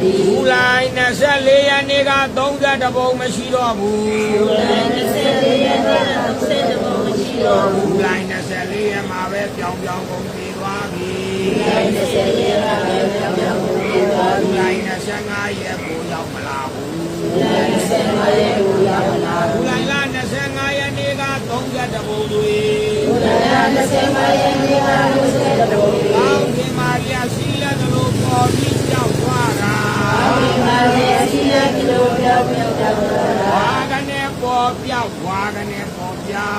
ဘူးလိုင်း24ရက်နေ့က30ပုံမရှိတော့ဘူးဘူးလိုင်း24ရက်မှာပဲပြောင်းကုန်ပြီးသွားပြီဘူးလိုင်း25ရက်ကိုရောက်မလာဘူးဘူးလိုင်းက25ရက်နေ့က30ပုံတွေကောင်းဒီမာရီယာရှိလက်လို့ပေါ်ပြီးကြောက်သွားတာဝါကနေပေါ်ပြောက်ဝါကနေပေါ်ပြောက်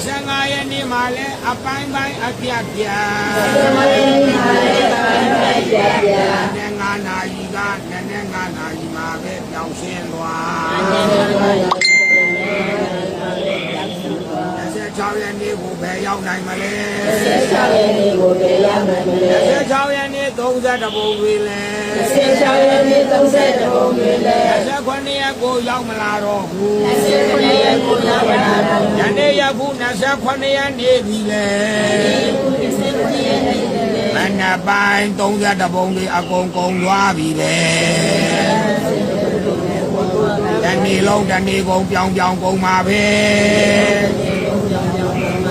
15ရက်နေ့မှာလဲအပိုင်းပိုင်းအပြတ်ပြတ်9နာရီက9နာရီမှာပဲပြောင်းရှင်းသွား26ရက်နေ့ကိုပဲရောက်နိုင်မလဲ26ရက်နေ့30ပုံတွေလဲ26ရက်နေ့30ပုံတွေလဲ29ရက်ကိုရောက်မလာတော့ဘူး29ရက်ကိုရောက်မလာတော့ဘူးယနေ့ရက်ခု29ရက်နေ့ပြီလဲမနက်ပိုင်း30ပုံတွေအကုန်ကုန်သွားပြီပဲတနေ့လုံးတနေ့ကုန်ပြောင်းကုန်မှာပဲ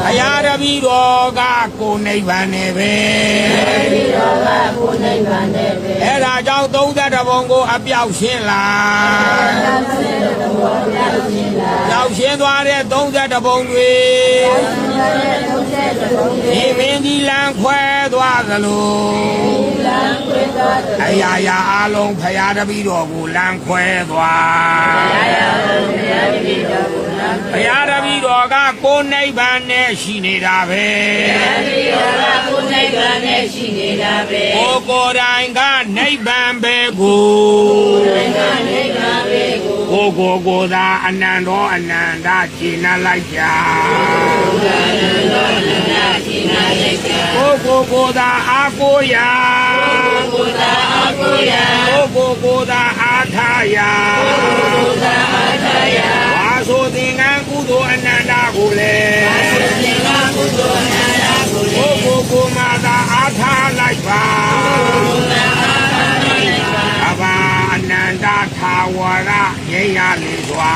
အရာတပည့်တော်ကကိုနိဗ္ဗာန်နဲ့ပဲအဲ့ဒါကြောင့်30ပုံကိုအပြောက်ရှင်းလာပြောက်ရှင်းသွားတဲ့30ပုံတွေဒီမင်းဒီလမ်းခွဲသွားသလိုအရာရာအလုံးဖရာတပည့်တော်ကိုလမ်းခွဲသွားဘုရားတပည့်တော်ကကိုနိဗ္ဗာန်နဲ့ရှိနေတာပဲကိုကိုယ်တိုင်ကနိဗ္ဗာန်ပဲကိုသာအနန္တောအနန္တကျင့်လိုက်ကြကိုသာအားကိုးရာကိုသာအားထားရာဝါဆိုသင်္ကန်းကုသိုလ်အနန္တကိုလည်းကိုမှသာအားထားလိုက်ပါအဘာအနန္တထာဝရရေရလေစွာ